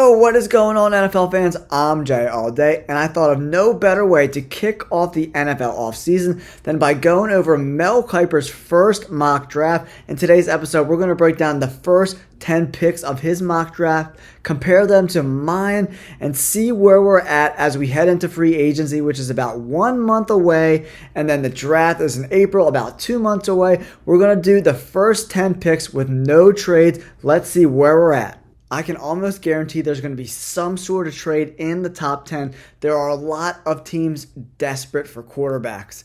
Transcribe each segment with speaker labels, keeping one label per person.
Speaker 1: Yo, what is going on, NFL fans? I'm Jay All Day, and I thought of no better way to kick off the NFL offseason than by going over Mel Kiper's first mock draft. In today's episode, we're going to break down the first 10 picks of his mock draft, compare them to mine, and see where we're at as we head into free agency, which is about 1 month away, and then the draft is in April, about 2 months away. We're going to do the first 10 picks with no trades. Let's see where we're at. I can almost guarantee there's going to be some sort of trade in the top 10. There are a lot of teams desperate for quarterbacks.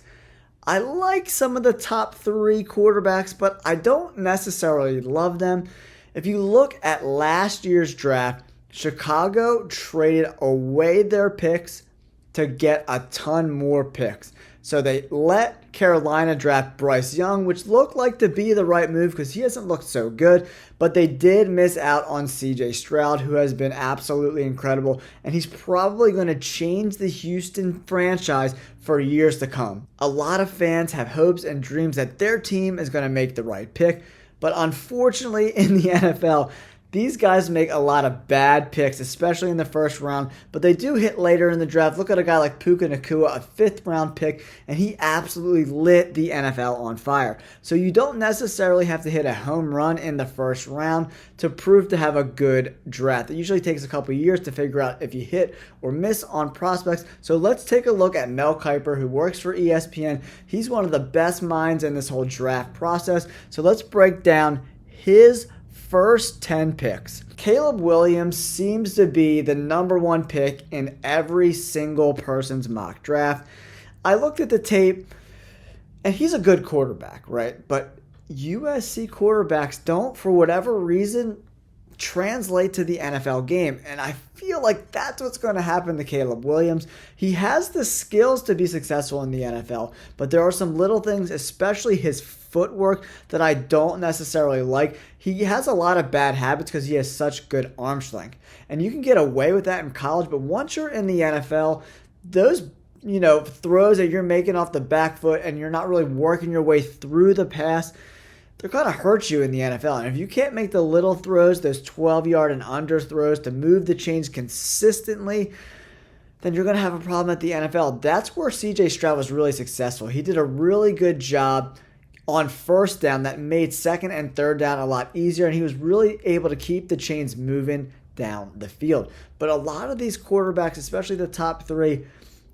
Speaker 1: I like some of the top 3 quarterbacks, but I don't necessarily love them. If you look at last year's draft, Chicago traded away their picks to get a ton more picks. So they let Carolina draft Bryce Young, which looked like to be the right move because he hasn't looked so good. But they did miss out on CJ Stroud, who has been absolutely incredible. And he's probably going to change the Houston franchise for years to come. A lot of fans have hopes and dreams that their team is going to make the right pick. But unfortunately, in the NFL, these guys make a lot of bad picks, especially in the first round, but they do hit later in the draft. Look at a guy like Puka Nacua, a 5th round pick, and he absolutely lit the NFL on fire. So you don't necessarily have to hit a home run in the first round to prove to have a good draft. It usually takes a couple years to figure out if you hit or miss on prospects. So let's take a look at Mel Kiper, who works for ESPN. He's one of the best minds in this whole draft process. So let's break down his first 10 picks. Caleb Williams seems to be the number 1 pick in every single person's mock draft. I looked at the tape, and he's a good quarterback, right? But USC quarterbacks don't, for whatever reason, translate to the NFL game. And I feel like that's what's going to happen to Caleb Williams. He has the skills to be successful in the NFL, but there are some little things, especially his footwork, that I don't necessarily like. He has a lot of bad habits because he has such good arm strength. And you can get away with that in college, but once you're in the NFL, those throws that you're making off the back foot and you're not really working your way through the pass, they're going to hurt you in the NFL. And if you can't make the little throws, those 12-yard and under throws to move the chains consistently, then you're going to have a problem at the NFL. That's where CJ Stroud was really successful. He did a really good job on first down that made second and third down a lot easier, and he was really able to keep the chains moving down the field. But a lot of these quarterbacks, especially the top 3,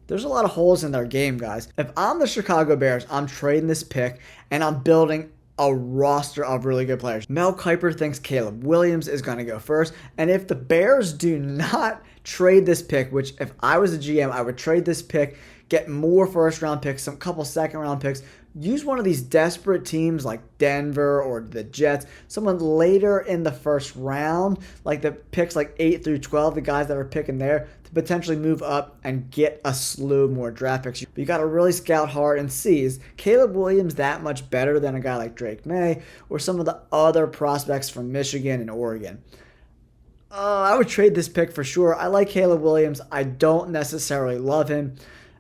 Speaker 1: there's a lot of holes in their game, guys. If I'm the Chicago Bears, I'm trading this pick, and I'm building a roster of really good players. Mel Kiper thinks Caleb Williams is going to go first, and if the Bears do not trade this pick, which if I was a GM, I would trade this pick, get more first-round picks, some couple second-round picks, use one of these desperate teams like Denver or the Jets, someone later in the first round, like the picks like 8 through 12, the guys that are picking there, to potentially move up and get a slew more draft picks. But you got to really scout hard and see, is Caleb Williams that much better than a guy like Drake May or some of the other prospects from Michigan and Oregon? I would trade this pick for sure. I like Caleb Williams. I don't necessarily love him.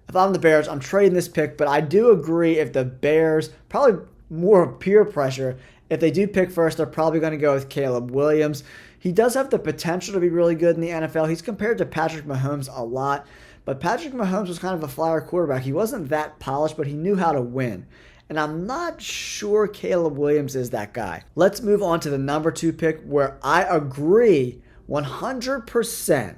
Speaker 1: If I'm the Bears, I'm trading this pick, but I do agree if the Bears, probably more peer pressure, if they do pick first, they're probably going to go with Caleb Williams. He does have the potential to be really good in the NFL. He's compared to Patrick Mahomes a lot, but Patrick Mahomes was kind of a flower quarterback. He wasn't that polished, but he knew how to win. And I'm not sure Caleb Williams is that guy. Let's move on to the number 2 pick, where I agree 100%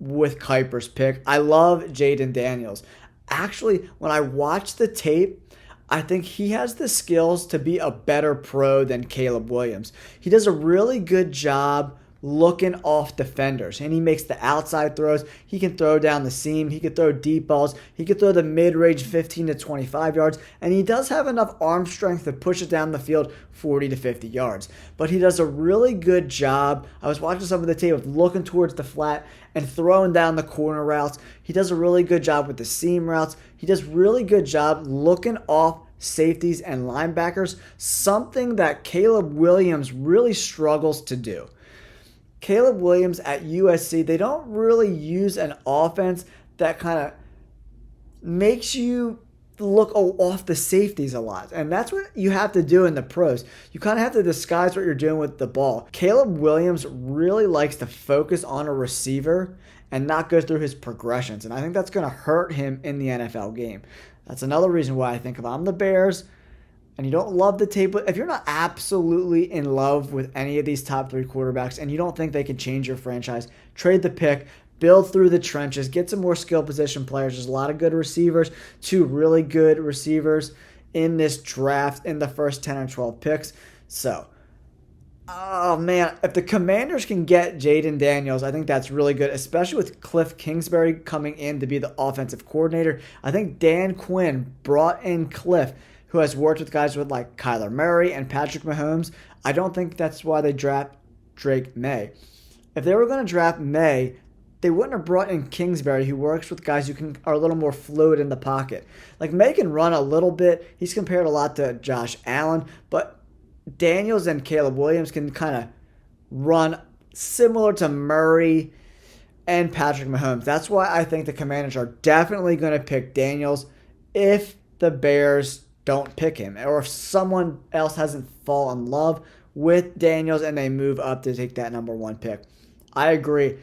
Speaker 1: with Kiper's pick. I love Jaden Daniels. Actually, when I watch the tape, I think he has the skills to be a better pro than Caleb Williams. He does a really good job looking off defenders, and he makes the outside throws. He can throw down the seam. He can throw deep balls. He can throw the mid-range 15 to 25 yards, and he does have enough arm strength to push it down the field 40 to 50 yards. But he does a really good job. I was watching some of the tape of looking towards the flat and throwing down the corner routes. He does a really good job with the seam routes. He does really good job looking off safeties and linebackers, something that Caleb Williams really struggles to do. Caleb Williams at USC, they don't really use an offense that kind of makes you look off the safeties a lot. And that's what you have to do in the pros. You kind of have to disguise what you're doing with the ball. Caleb Williams really likes to focus on a receiver and not go through his progressions. And I think that's going to hurt him in the NFL game. That's another reason why I think if I'm the Bears and you don't love the tape, if you're not absolutely in love with any of these top 3 quarterbacks and you don't think they can change your franchise, trade the pick, build through the trenches, get some more skill position players. There's a lot of good receivers, 2 really good receivers in this draft in the first 10 or 12 picks. So, oh man, if the Commanders can get Jaden Daniels, I think that's really good, especially with Cliff Kingsbury coming in to be the offensive coordinator. I think Dan Quinn brought in Cliff, who has worked with guys with like Kyler Murray and Patrick Mahomes. I don't think that's why they draft Drake May. If they were going to draft May, they wouldn't have brought in Kingsbury, who works with guys who are a little more fluid in the pocket. Like, May can run a little bit. He's compared a lot to Josh Allen, but Daniels and Caleb Williams can kind of run similar to Murray and Patrick Mahomes. That's why I think the Commanders are definitely going to pick Daniels if the Bears don't pick him, or if someone else hasn't fallen in love with Daniels and they move up to take that number 1 pick. I agree.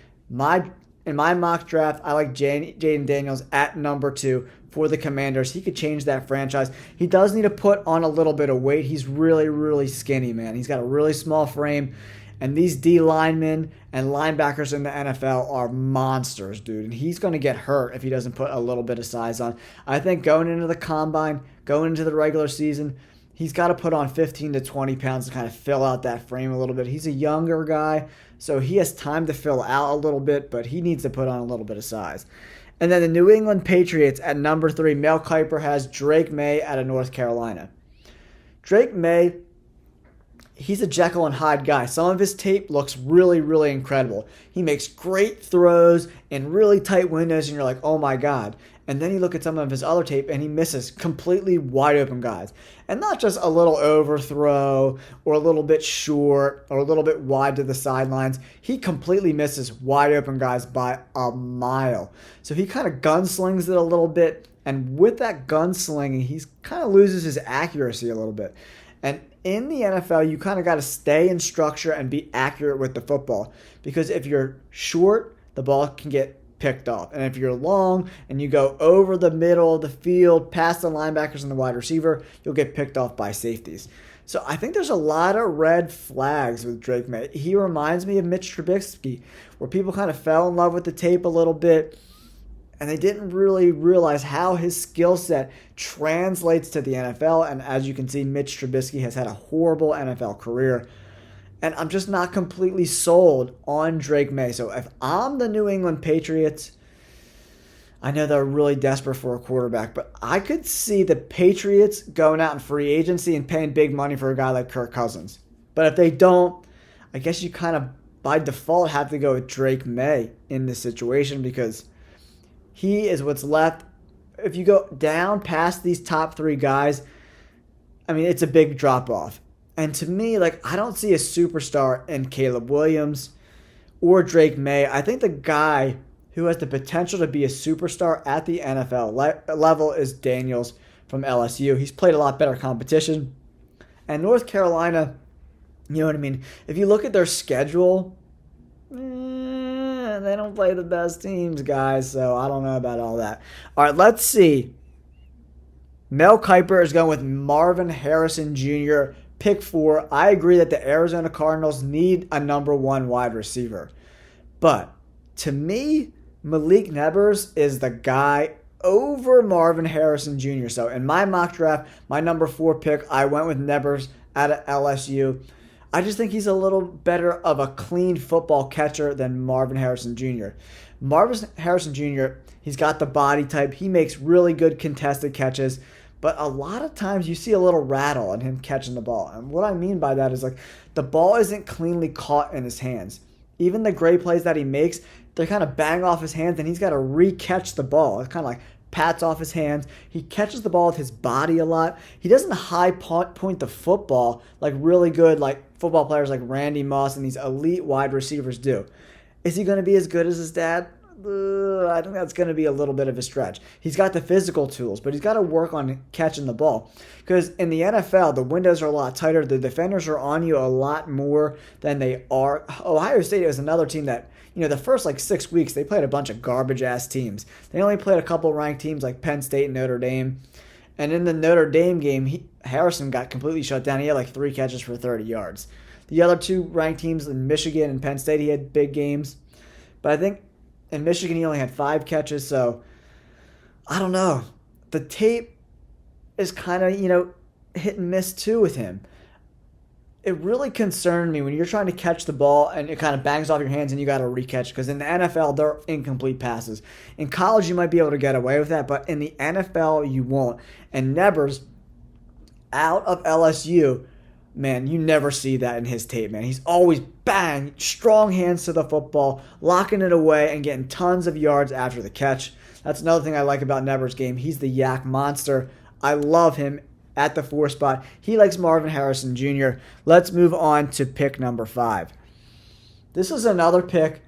Speaker 1: In my mock draft, I like Jaden Daniels at number 2 for the Commanders. He could change that franchise. He does need to put on a little bit of weight. He's really, really skinny, man. He's got a really small frame. And these D linemen and linebackers in the NFL are monsters, dude. And he's going to get hurt if he doesn't put a little bit of size on. I think going into the combine, going into the regular season, he's got to put on 15 to 20 pounds to kind of fill out that frame a little bit. He's a younger guy, so he has time to fill out a little bit, but he needs to put on a little bit of size. And then the New England Patriots at number 3, Mel Kiper has Drake May out of North Carolina. Drake May, he's a Jekyll and Hyde guy. Some of his tape looks really, really incredible. He makes great throws in really tight windows, and you're like, oh my God. And then you look at some of his other tape, and he misses completely wide open guys. And not just a little overthrow or a little bit short or a little bit wide to the sidelines. He completely misses wide open guys by a mile. So he kind of gunslings it a little bit. And with that gunslinging, he kind of loses his accuracy a little bit. And in the NFL, you kind of got to stay in structure and be accurate with the football. Because if you're short, the ball can get picked off. And if you're long and you go over the middle of the field, past the linebackers and the wide receiver, you'll get picked off by safeties. So I think there's a lot of red flags with Drake May. He reminds me of Mitch Trubisky, where people kind of fell in love with the tape a little bit, and they didn't really realize how his skill set translates to the NFL. And as you can see, Mitch Trubisky has had a horrible NFL career. And I'm just not completely sold on Drake May. So if I'm the New England Patriots, I know they're really desperate for a quarterback, but I could see the Patriots going out in free agency and paying big money for a guy like Kirk Cousins. But if they don't, I guess you kind of by default have to go with Drake May in this situation, because he is what's left. If you go down past these top 3 guys, I mean, it's a big drop-off. And to me, like, I don't see a superstar in Caleb Williams or Drake May. I think the guy who has the potential to be a superstar at the NFL level is Daniels from LSU. He's played a lot better competition. And North Carolina, you know what I mean? If you look at their schedule, they don't play the best teams, guys. So I don't know about all that. All right, let's see. Mel Kiper is going with Marvin Harrison Jr., pick 4. I agree that the Arizona Cardinals need a number 1 wide receiver. But to me, Malik Nabers is the guy over Marvin Harrison Jr. So in my mock draft, my number 4 pick, I went with Nabers out of LSU. I just think he's a little better of a clean football catcher than Marvin Harrison Jr. Marvin Harrison Jr., he's got the body type. He makes really good contested catches. But a lot of times you see a little rattle in him catching the ball. And what I mean by that is, like, the ball isn't cleanly caught in his hands. Even the great plays that he makes, they kind of bang off his hands, and he's got to re-catch the ball. It's kind of like pats off his hands. He catches the ball with his body a lot. He doesn't high point the football like really good like football players like Randy Moss and these elite wide receivers do. Is he going to be as good as his dad? I think that's going to be a little bit of a stretch. He's got the physical tools, but he's got to work on catching the ball. Because in the NFL, the windows are a lot tighter. The defenders are on you a lot more than they are. Ohio State is another team that, the first 6 weeks, they played a bunch of garbage-ass teams. They only played a couple ranked teams like Penn State and Notre Dame. And in the Notre Dame game, Harrison got completely shut down. He had 3 catches for 30 yards. The other 2 ranked teams in Michigan and Penn State, he had big games. But I think in Michigan, he only had 5 catches. So, I don't know. The tape is kind of, hit and miss too with him. It really concerned me when you're trying to catch the ball and it kind of bangs off your hands and you got to recatch. Because in the NFL, they're incomplete passes. In college, you might be able to get away with that. But in the NFL, you won't. And Nevers, out of LSU, man, you never see that in his tape, man. He's always bang, strong hands to the football, locking it away and getting tons of yards after the catch. That's another thing I like about Nevers' game. He's the yak monster. I love him at the 4 spot. He likes Marvin Harrison Jr. Let's move on to pick number 5. This is another pick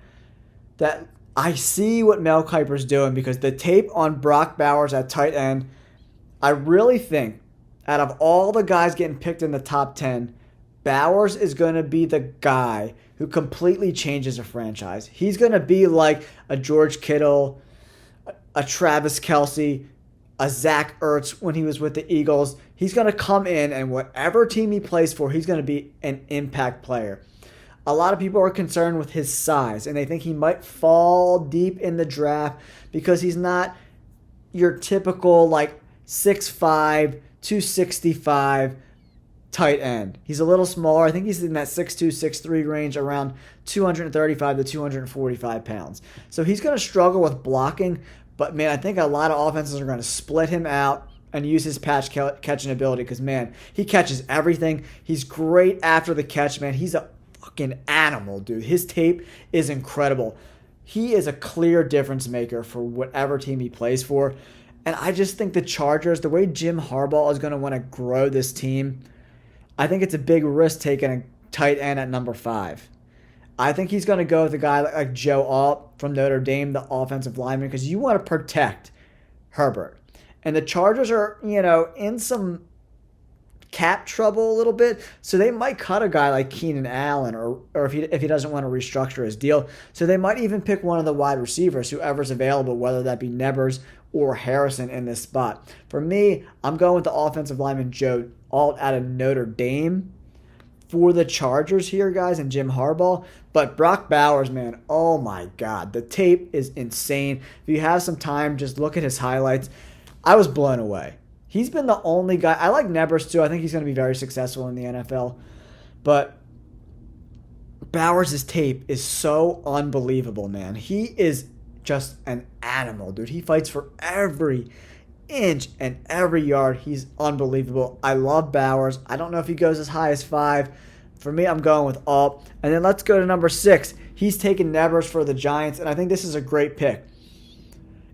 Speaker 1: that I see what Mel Kiper's doing because the tape on Brock Bowers at tight end, I really think out of all the guys getting picked in the top 10, Bowers is going to be the guy who completely changes a franchise. He's going to be like a George Kittle, a Travis Kelce, a Zach Ertz when he was with the Eagles. He's going to come in and whatever team he plays for, he's going to be an impact player. A lot of people are concerned with his size, and they think he might fall deep in the draft because he's not your typical 6'5", 265 tight end. He's a little smaller. I think he's in that 6'2", 6'3 range, around 235 to 245 pounds. So he's going to struggle with blocking, but, man, I think a lot of offenses are going to split him out and use his catching ability because, man, he catches everything. He's great after the catch, man. He's a fucking animal, dude. His tape is incredible. He is a clear difference maker for whatever team he plays for. And I just think the Chargers, the way Jim Harbaugh is going to want to grow this team, I think it's a big risk taking a tight end at number 5. I think he's going to go with a guy like Joe Alt from Notre Dame, the offensive lineman, because you want to protect Herbert. And the Chargers are, in some cap trouble a little bit, so they might cut a guy like Keenan Allen or if he doesn't want to restructure his deal. So they might even pick one of the wide receivers, whoever's available, whether that be Nevers or Harrison in this spot. For me, I'm going with the offensive lineman Joe Alt out of Notre Dame for the Chargers here, guys, and Jim Harbaugh. But Brock Bowers, man, oh my God. The tape is insane. If you have some time, just look at his highlights. I was blown away. He's been the only guy. I like Nevers too. I think he's going to be very successful in the NFL. But Bowers' tape is so unbelievable, man. He is just an animal, dude. He fights for every inch and every yard. He's unbelievable. I love Bowers. I don't know if he goes as high as 5. For me, I'm going with Alt. And then let's go to number 6. He's taking Nevers for the Giants, and I think this is a great pick.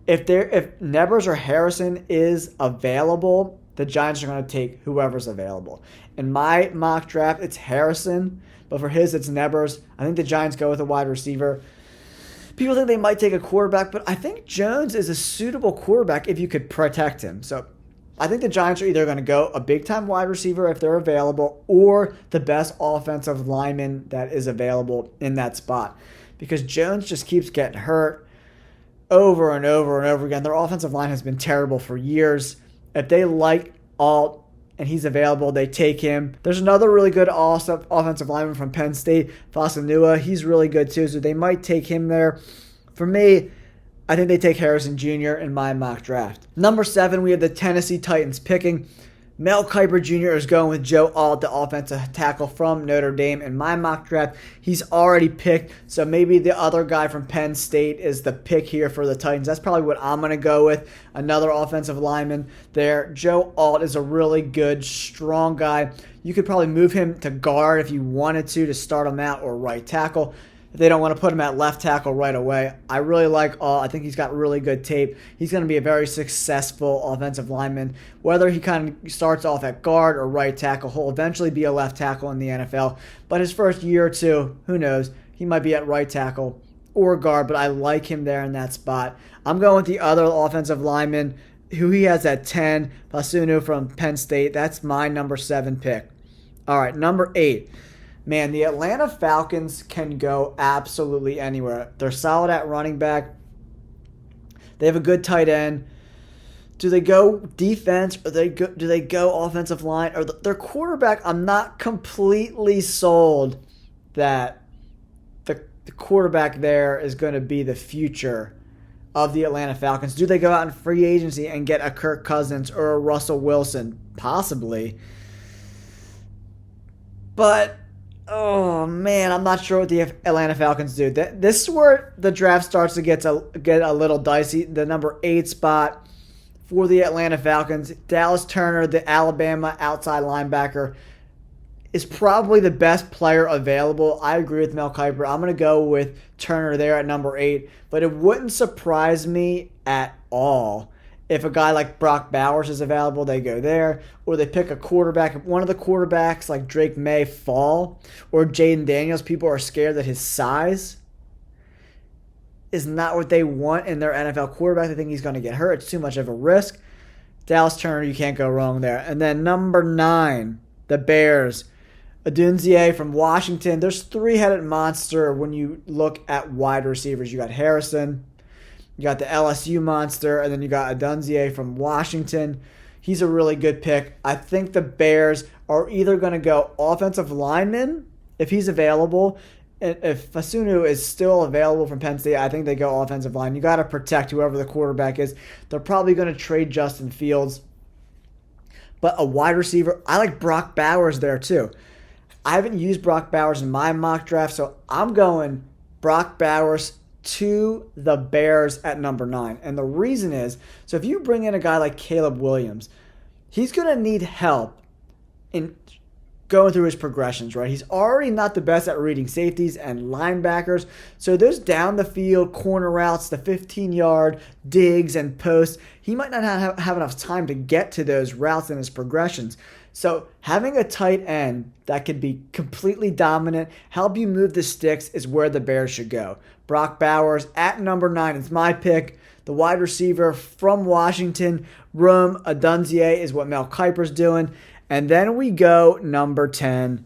Speaker 1: If Nevers or Harrison is available, the Giants are going to take whoever's available. In my mock draft, it's Harrison, but for his, it's Nevers. I think the Giants go with a wide receiver. People think they might take a quarterback, but I think Jones is a suitable quarterback if you could protect him. So I think the Giants are either going to go a big-time wide receiver if they're available or the best offensive lineman that is available in that spot. Because Jones just keeps getting hurt over and over and over again. Their offensive line has been terrible for years. If they like Alt and he's available, they take him. There's another really good offensive lineman from Penn State, Fasanua. He's really good too, so they might take him there. For me, I think they take Harrison Jr. in my mock draft. Number 7, we have the Tennessee Titans picking. Mel Kiper Jr. is going with Joe Alt, the offensive tackle from Notre Dame. In my mock draft, he's already picked, so maybe the other guy from Penn State is the pick here for the Titans. That's probably what I'm going to go with, another offensive lineman there. Joe Alt is a really good, strong guy. You could probably move him to guard if you wanted to start him out, or right tackle. If they don't want to put him at left tackle right away. I really like Alt. I think he's got really good tape. He's going to be a very successful offensive lineman. Whether he kind of starts off at guard or right tackle, he'll eventually be a left tackle in the NFL. But his first year or two, who knows? He might be at right tackle or guard, but I like him there in that spot. I'm going with the other offensive lineman who he has at 10, Fasunu from Penn State. That's my number 7 pick. All right, number 8. Man, the Atlanta Falcons can go absolutely anywhere. They're solid at running back. They have a good tight end. Do they go defense or do they go offensive line? Or their quarterback, I'm not completely sold that the quarterback there is going to be the future of the Atlanta Falcons. Do they go out in free agency and get a Kirk Cousins or a Russell Wilson? Possibly. But, oh man, I'm not sure what the Atlanta Falcons do. This is where the draft starts to get a little dicey. The number 8 spot for the Atlanta Falcons, Dallas Turner, the Alabama outside linebacker, is probably the best player available. I agree with Mel Kiper. I'm going to go with Turner there at number 8. But it wouldn't surprise me at all if a guy like Brock Bowers is available, they go there. Or they pick a quarterback. If one of the quarterbacks like Drake May fall, or Jaden Daniels, people are scared that his size is not what they want in their NFL quarterback. They think he's going to get hurt. It's too much of a risk. Dallas Turner, you can't go wrong there. And then number 9, the Bears. Odunze from Washington. There's 3-headed monster when you look at wide receivers. You got Harrison, you got the LSU monster, and then you got Odunze from Washington. He's a really good pick. I think the Bears are either going to go offensive lineman if he's available. If Fasunu is still available from Penn State, I think they go offensive line. You got to protect whoever the quarterback is. They're probably going to trade Justin Fields. But a wide receiver, I like Brock Bowers there too. I haven't used Brock Bowers in my mock draft, so I'm going Brock Bowers to the Bears at number 9. And the reason is, so if you bring in a guy like Caleb Williams, he's going to need help in going through his progressions, right? He's already not the best at reading safeties and linebackers. So those down the field corner routes, the 15-yard digs and posts, he might not have enough time to get to those routes in his progressions. So having a tight end that could be completely dominant, help you move the sticks is where the Bears should go. Brock Bowers at number 9 is my pick. The wide receiver from Washington, Rome Odunze, is what Mel Kiper's doing. And then we go number 10.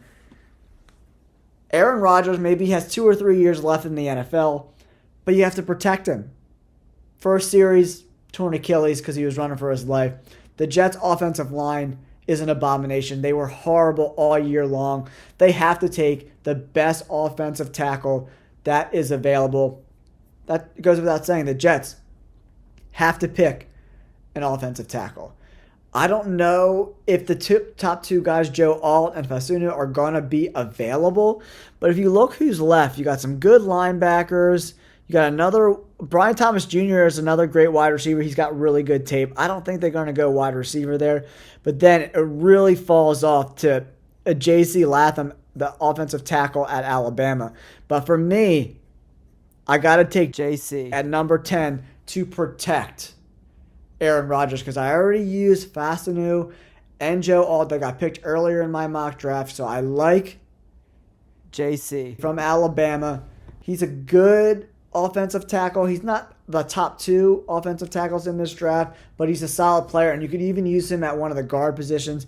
Speaker 1: Aaron Rodgers, maybe he has 2 or 3 years left in the NFL, but you have to protect him. First series, torn Achilles because he was running for his life. The Jets' offensive line is an abomination. They were horrible all year long. They have to take the best offensive tackle that is available. That goes without saying. The Jets have to pick an offensive tackle. I don't know if the top 2 guys, Joe Alt and Fasunu, are going to be available. But if you look who's left, you got some good linebackers. You got another, Brian Thomas Jr. is another great wide receiver. He's got really good tape. I don't think they're going to go wide receiver there. But then it really falls off to a J.C. Latham, the offensive tackle at Alabama. But for me, I got to take J.C. at number 10 to protect Aaron Rodgers, because I already used Fasanu and Joe Alt that got picked earlier in my mock draft. So I like JC from Alabama. He's a good offensive tackle. He's not the top 2 offensive tackles in this draft, but he's a solid player, and you could even use him at one of the guard positions.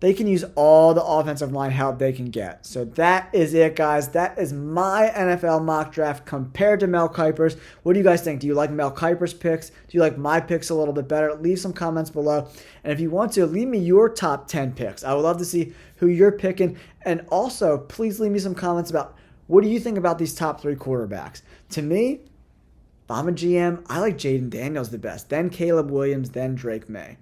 Speaker 1: They can use all the offensive line help they can get. So that is it, guys. That is my NFL mock draft compared to Mel Kiper's. What do you guys think? Do you like Mel Kiper's picks? Do you like my picks a little bit better? Leave some comments below. And if you want to, leave me your top 10 picks. I would love to see who you're picking. And also, please leave me some comments about what do you think about these top 3 quarterbacks. To me, if I'm a GM, I like Jaden Daniels the best, then Caleb Williams, then Drake May.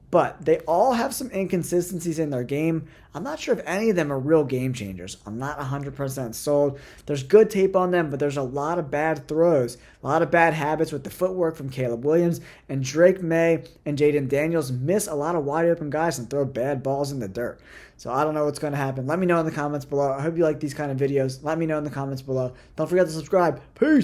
Speaker 1: But they all have some inconsistencies in their game. I'm not sure if any of them are real game changers. I'm not 100% sold. There's good tape on them, but there's a lot of bad throws, a lot of bad habits with the footwork from Caleb Williams. And Drake May and Jaden Daniels miss a lot of wide open guys and throw bad balls in the dirt. So I don't know what's going to happen. Let me know in the comments below. I hope you like these kind of videos. Let me know in the comments below. Don't forget to subscribe. Peace.